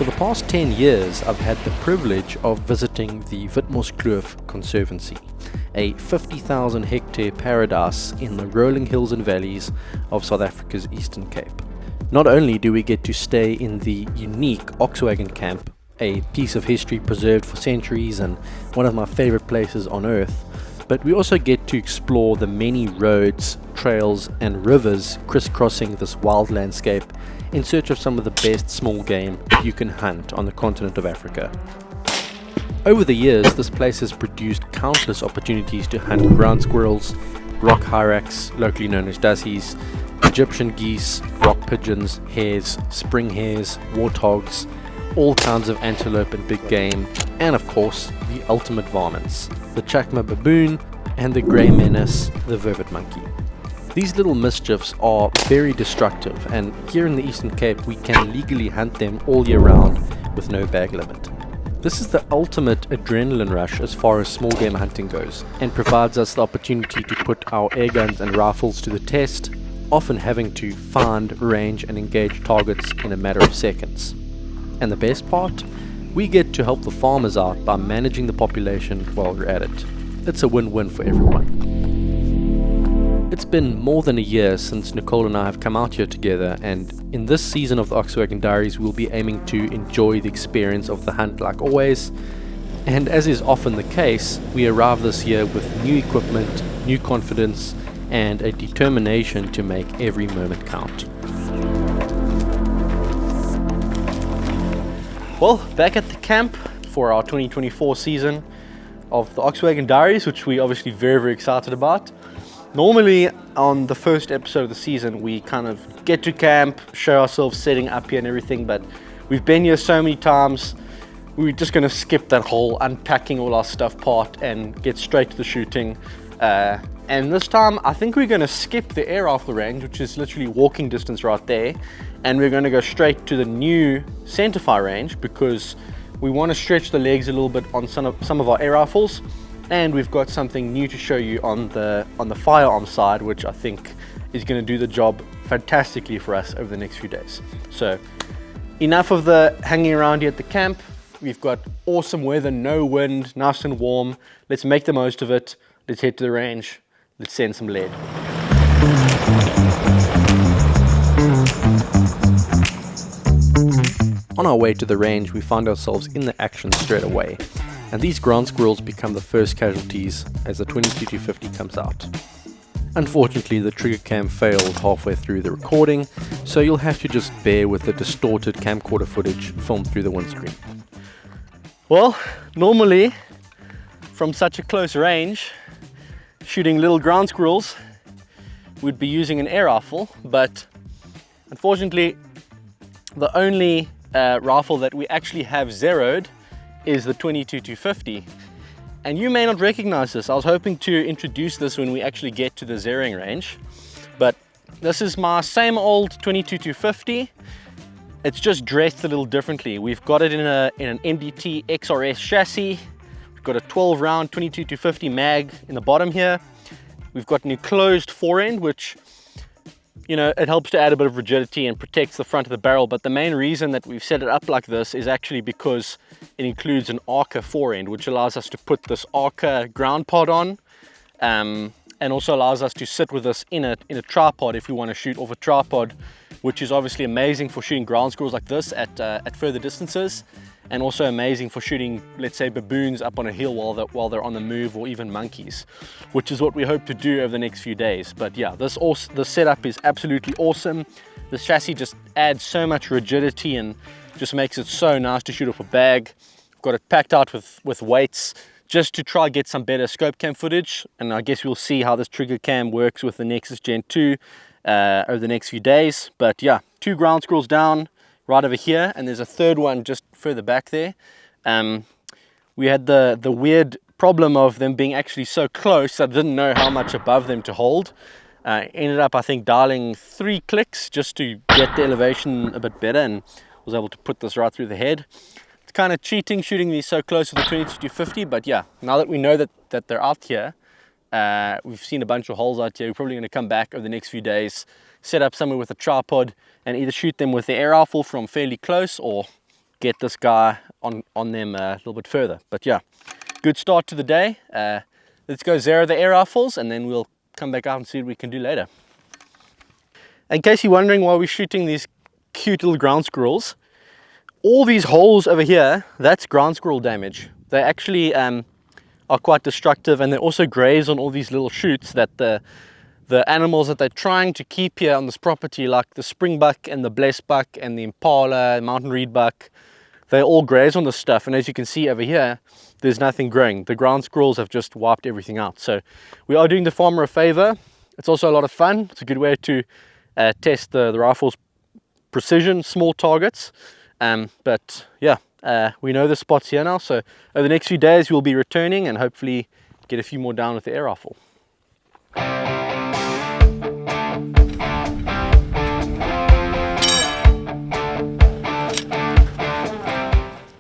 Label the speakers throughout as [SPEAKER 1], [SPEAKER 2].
[SPEAKER 1] For the past 10 years, I've had the privilege of visiting the Witmosskloof Conservancy, a 50,000 hectare paradise in the rolling hills and valleys of South Africa's Eastern Cape. Not only do we get to stay in the unique Oxwagon camp, a piece of history preserved for centuries and one of my favorite places on earth, but we also get to explore the many roads, trails and rivers crisscrossing this wild landscape in search of some of the best small game that you can hunt on the continent of Africa. Over the years, this place has produced countless opportunities to hunt ground squirrels, rock hyrax, locally known as dassies, Egyptian geese, rock pigeons, hares, spring hares, warthogs, all kinds of antelope and big game, and of course, the ultimate varmints, the chacma baboon and the grey menace, the vervet monkey. These little mischiefs are very destructive, and here in the Eastern Cape we can legally hunt them all year round with no bag limit. This is the ultimate adrenaline rush as far as small game hunting goes, and provides us the opportunity to put our air guns and rifles to the test, often having to find, range and engage targets in a matter of seconds. And the best part? We get to help the farmers out by managing the population while we're at it. It's a win-win for everyone. It's been more than a year since Nicole and I have come out here together, and in this season of the Oxwagon Diaries we'll be aiming to enjoy the experience of the hunt like always. And as is often the case, we arrive this year with new equipment, new confidence and a determination to make every moment count. Well, back at the camp for our 2024 season of the Oxwagon Diaries, which we're obviously very excited about. Normally on the first episode of the season we kind of get to camp, show ourselves setting up here and everything, but we've been here so many times we're just going to skip that whole unpacking all our stuff part and get straight to the shooting. And this time I think we're going to skip the air rifle range, which is literally walking distance right there, and we're going to go straight to the new centerfire range because we want to stretch the legs a little bit on some of our air rifles. And we've got something new to show you on the firearm side, which I think is going to do the job fantastically for us over the next few days. So enough of the hanging around here at the camp. We've got awesome weather, no wind, nice and warm. Let's make the most of it. Let's head to the range. Let's send some lead. On our way to the range, we find ourselves in the action straight away. And these ground squirrels become the first casualties as the 22-50 comes out. Unfortunately, the trigger cam failed halfway through the recording, so you'll have to just bear with the distorted camcorder footage filmed through the windscreen. Well, normally, from such a close range, shooting little ground squirrels, we'd be using an air rifle, but unfortunately, the only rifle that we actually have zeroed is the 22-50, and you may not recognize this. I was hoping to introduce this when we actually get to the zeroing range, but this is my same old 22-50. It's just dressed a little differently. We've got it in an MDT XRS chassis. We've got a 12 round 22-50 mag in the bottom here. We've got an enclosed forend, which, you know, it helps to add a bit of rigidity and protects the front of the barrel, but the main reason that we've set it up like this is actually because it includes an Arca forend, which allows us to put this Arca ground pod on, and also allows us to sit with this in a tripod if we want to shoot off a tripod, which is obviously amazing for shooting ground squirrels like this at further distances, and also amazing for shooting, let's say, baboons up on a hill while they're on the move, or even monkeys, which is what we hope to do over the next few days. But yeah, this setup is absolutely awesome. This chassis just adds so much rigidity and just makes it so nice to shoot off a bag. Got it packed out with weights just to try get some better scope cam footage, and I guess we'll see how this trigger cam works with the Nexus Gen 2 over the next few days. But yeah, 2 ground squirrels down right over here, and there's a third one just further back there. We had the weird problem of them being actually so close that I didn't know how much above them to hold. Ended up, I think, dialing 3 clicks just to get the elevation a bit better, and was able to put this right through the head. It's kind of cheating shooting these so close to the 22-50, but yeah, now that we know that they're out here, we've seen a bunch of holes out here. We're probably going to come back over the next few days, set up somewhere with a tripod, and either shoot them with the air rifle from fairly close, or get this guy on them a little bit further. But yeah, good start to the day. Let's go zero the air rifles and then we'll come back out and see what we can do later. In case you're wondering why we're shooting these cute little ground squirrels, all these holes over here, that's ground squirrel damage. They actually are quite destructive, and they also graze on all these little shoots that the animals that they're trying to keep here on this property, like the springbuck and the blessed buck and the impala, mountain reed buck, they all graze on this stuff. And as you can see over here, there's nothing growing. The ground squirrels have just wiped everything out. So we are doing the farmer a favor. It's also a lot of fun. It's a good way to test the rifle's precision, small targets. But yeah, we know the spots here now, so over the next few days we'll be returning and hopefully get a few more down with the air rifle.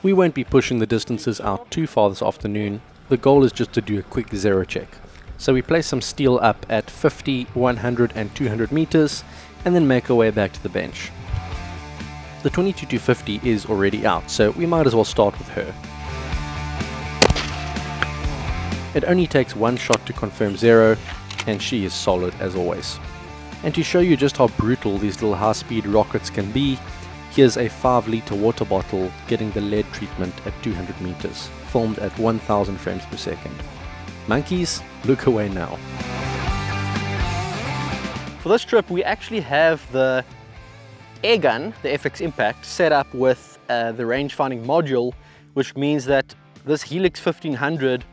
[SPEAKER 1] We won't be pushing the distances out too far this afternoon. The goal is just to do a quick zero check. So we place some steel up at 50, 100 and 200 meters and then make our way back to the bench. The 22-250 is already out, so we might as well start with her. It only takes one shot to confirm zero, and she is solid as always. And to show you just how brutal these little high-speed rockets can be, here's a 5-litre water bottle getting the lead treatment at 200 meters, filmed at 1000 frames per second. Monkeys, look away now. For this trip, we actually have the air gun, the FX Impact, set up with the rangefinding module, which means that this Helix 1500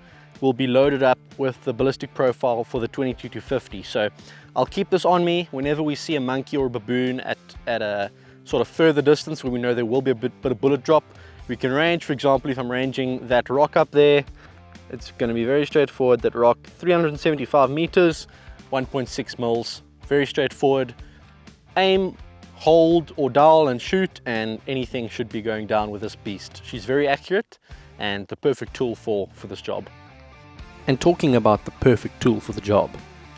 [SPEAKER 1] will be loaded up with the ballistic profile for the 22-250. So I'll keep this on me whenever we see a monkey or a baboon at a sort of further distance where we know there will be a bit of bullet drop. We can range, for example, if I'm ranging that rock up there, it's going to be very straightforward. That rock, 375 meters, 1.6 mils, very straightforward. Aim, hold or dial and shoot, and anything should be going down with this beast. She's very accurate and the perfect tool for this job. And talking about the perfect tool for the job,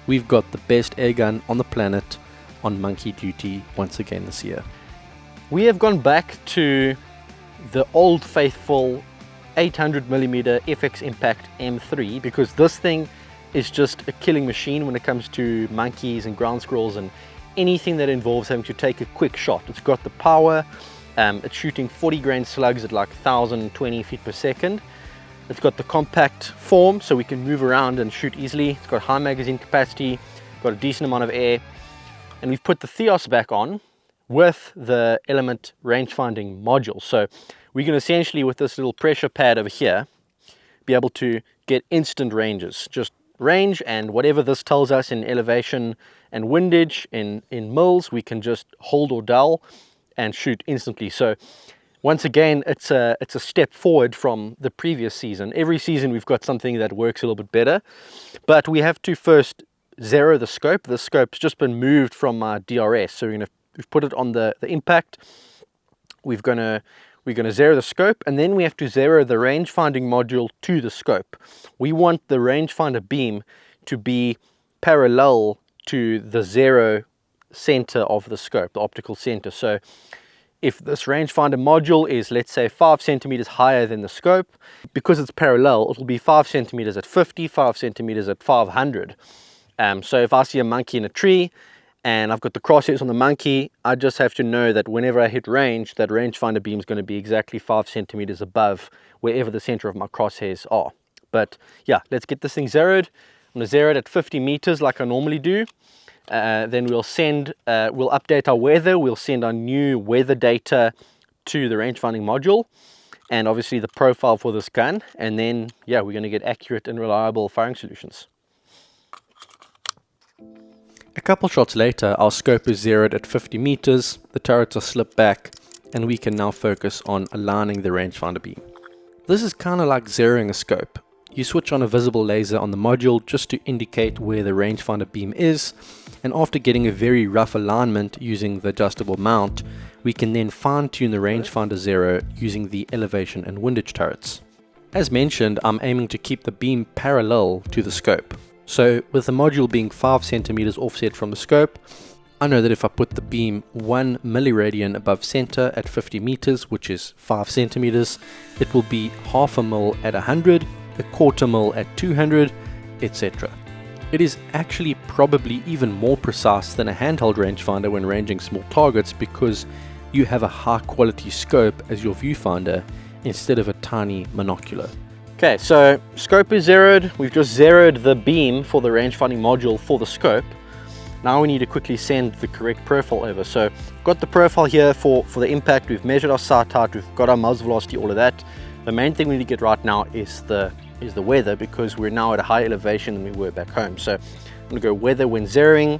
[SPEAKER 1] we've got the best air gun on the planet on monkey duty once again this year. We have gone back to the old faithful 800mm FX Impact M3 because this thing is just a killing machine when it comes to monkeys and ground squirrels and anything that involves having to take a quick shot. It's got the power, it's shooting 40 grain slugs at like 1020 feet per second. It's got the compact form so we can move around and shoot easily. It's got high magazine capacity, got a decent amount of air, and we've put the Theos back on with the Element rangefinding module. So we can essentially, with this little pressure pad over here, be able to get instant ranges. Just range, and whatever this tells us in elevation and windage in mils, we can just hold or dial and shoot instantly. So once again, it's a step forward from the previous season. Every season we've got something that works a little bit better, but we have to first zero the scope. The scope's just been moved from our DRS, so we've put it on the Impact. We're gonna zero the scope, and then we have to zero the rangefinding module to the scope. We want the rangefinder beam to be parallel to the zero center of the scope, the optical center. So if this rangefinder module is, let's say, 5 centimeters higher than the scope, because it's parallel, it'll be 5 centimeters at 50, 5 centimeters at 500. So if I see a monkey in a tree and I've got the crosshairs on the monkey, I just have to know that whenever I hit range, that rangefinder beam is going to be exactly 5 centimeters above wherever the center of my crosshairs are. But yeah, let's get this thing zeroed. I'm going to zero it at 50 meters like I normally do. Then we'll update our weather. We'll send our new weather data to the rangefinding module, and obviously the profile for this gun. And then, yeah, we're going to get accurate and reliable firing solutions. A couple shots later, our scope is zeroed at 50 meters, the turrets are slipped back, and we can now focus on aligning the rangefinder beam. This is kind of like zeroing a scope. You switch on a visible laser on the module just to indicate where the rangefinder beam is, and after getting a very rough alignment using the adjustable mount, we can then fine-tune the rangefinder zero using the elevation and windage turrets. As mentioned, I'm aiming to keep the beam parallel to the scope. So with the module being 5 centimeters offset from the scope, I know that if I put the beam 1 milliradian above center at 50 meters, which is 5 centimeters, it will be half a mil at 100, a quarter mil at 200, etc. It is actually probably even more precise than a handheld rangefinder when ranging small targets, because you have a high quality scope as your viewfinder instead of a tiny monocular. Okay, so scope is zeroed. We've just zeroed the beam for the rangefinding module for the scope. Now we need to quickly send the correct profile over. So we've got the profile here for the impact. We've measured our sight height, we've got our muzzle velocity, all of that. The main thing we need to get right now is the weather, because we're now at a higher elevation than we were back home. So I'm gonna go weather when zeroing.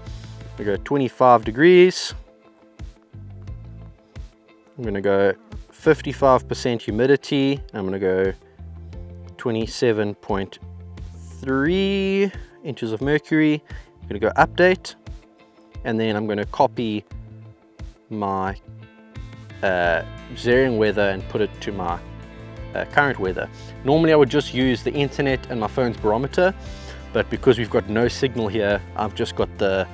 [SPEAKER 1] We go 25 degrees. I'm gonna go 55% humidity. I'm gonna go 27.3 inches of mercury. I'm gonna go update, and then I'm gonna copy my zeroing weather and put it to my current weather. Normally I would just use the internet and my phone's barometer, but because we've got no signal here, I've just got the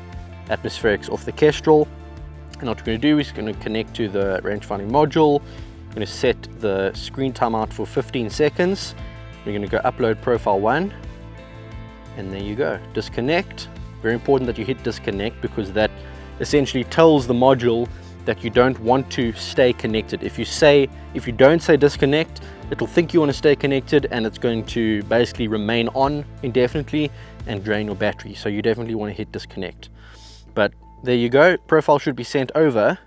[SPEAKER 1] atmospherics off the Kestrel. And what we're going to do is going to connect to the rangefinding module. I'm going to set the screen timeout for 15 seconds. We're going to go upload profile 1, and there you go, disconnect. Very important that you hit disconnect, because that essentially tells the module that you don't want to stay connected. If you don't say disconnect, it'll think you want to stay connected, and it's going to basically remain on indefinitely and drain your battery. So you definitely want to hit disconnect. But there you go, profile should be sent over,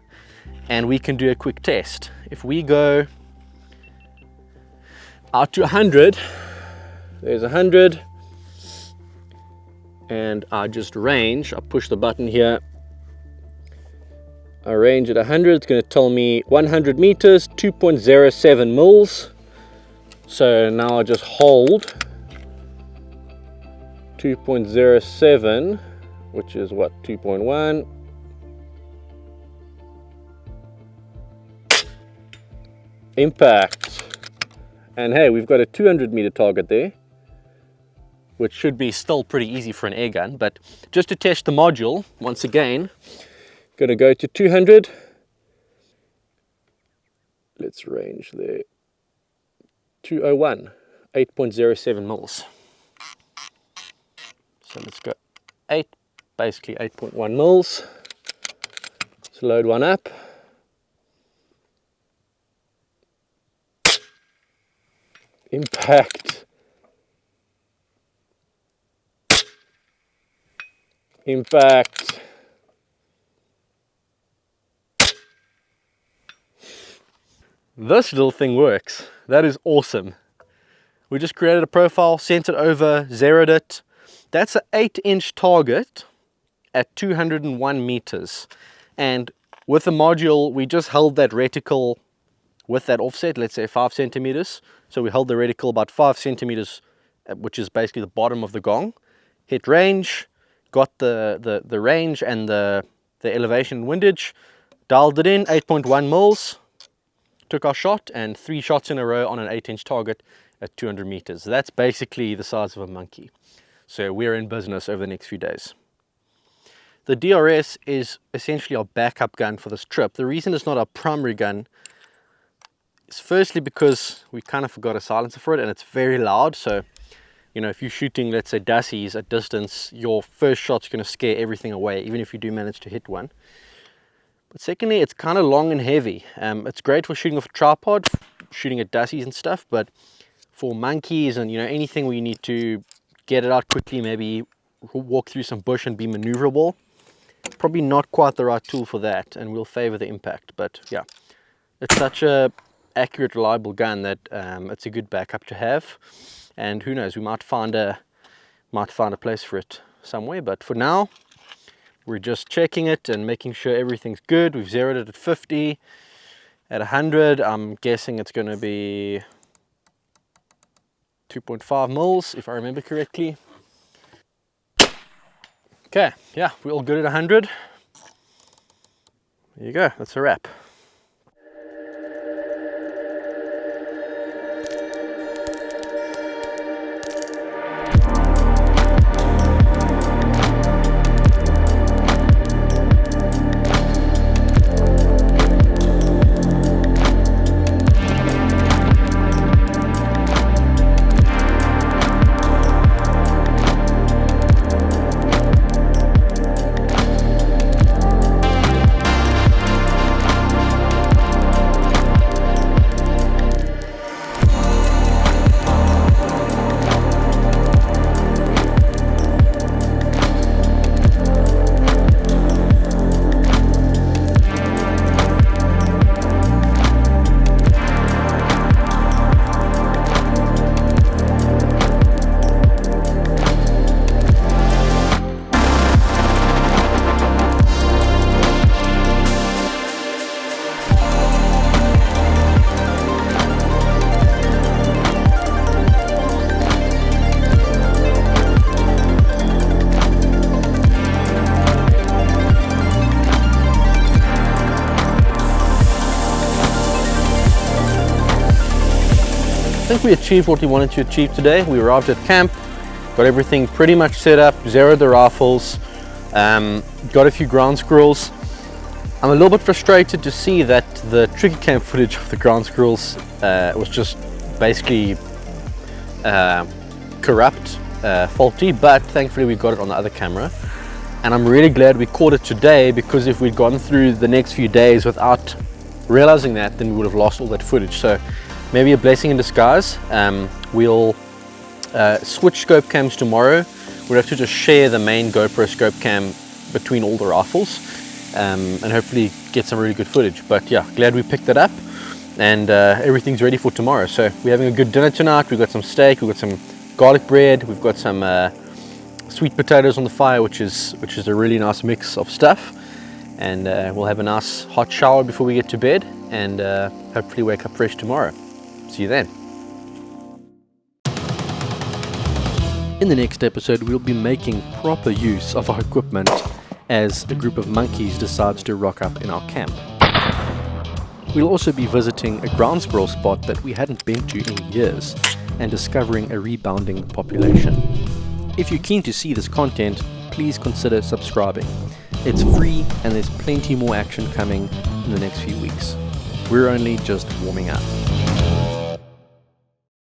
[SPEAKER 1] and we can do a quick test. If we go out to 100, there's 100, and I just range, I push the button here, I range at 100, it's going to tell me 100 meters, 2.07 mils. So now I just hold 2.07, which is what, 2.1. Impact. And hey, we've got a 200 meter target there, which should be still pretty easy for an air gun. But just to test the module, once again, going to go to 200. Let's range there. 201, 8.07 mils. So let's go 8, basically 8.1 mils. Let's load one up. Impact. Impact. This little thing works. That is awesome. We just created a profile, sent it over, zeroed it. That's an 8-inch target at 201 meters. And with the module, we just held that reticle with that offset, let's say 5 centimeters. So we held the reticle about 5 centimeters, which is basically the bottom of the gong. Hit range, got the range and the elevation and windage, dialed it in, 8.1 mils. Took our shot, and 3 shots in a row on an 8-inch target at 200 meters. That's basically the size of a monkey. So we're in business over the next few days. The DRS is essentially our backup gun for this trip. The reason it's not our primary gun is firstly because we kind of forgot a silencer for it, and it's very loud. So, you know, if you're shooting, let's say, dassies at distance, your first shot's going to scare everything away, even if you do manage to hit one. But secondly, it's kind of long and heavy. It's great for shooting off a tripod, shooting at dassies and stuff, but for monkeys and, you know, anything where you need to get it out quickly, maybe walk through some bush and be maneuverable, probably not quite the right tool for that, and will favor the impact. But yeah, it's such a accurate, reliable gun that it's a good backup to have. And who knows, we might find a place for it somewhere. But for now, we're just checking it and making sure everything's good. We've zeroed it at 50. At 100, I'm guessing it's going to be 2.5 mils, if I remember correctly. Okay, yeah, we're all good at 100. There you go, that's a wrap. think we achieved what we wanted to achieve today. We arrived at camp, got everything pretty much set up, zeroed the rifles, got a few ground squirrels. I'm a little bit frustrated to see that the trigger cam footage of the ground squirrels was just basically corrupt, faulty, but thankfully we got it on the other camera. And I'm really glad we caught it today, because if we'd gone through the next few days without realizing that, then we would have lost all that footage. So maybe a blessing in disguise. We'll switch scope cams tomorrow. We'll have to just share the main GoPro scope cam between all the rifles, and hopefully get some really good footage. But yeah, glad we picked that up, and everything's ready for tomorrow. So we're having a good dinner tonight. We've got some steak, we've got some garlic bread, we've got some sweet potatoes on the fire, which is a really nice mix of stuff. And we'll have a nice hot shower before we get to bed, and hopefully wake up fresh tomorrow. See you then. In the next episode, we'll be making proper use of our equipment as a group of monkeys decides to rock up in our camp. We'll also be visiting a ground squirrel spot that we hadn't been to in years, and discovering a rebounding population. If you're keen to see this content, please consider subscribing. It's free, and there's plenty more action coming in the next few weeks. We're only just warming up.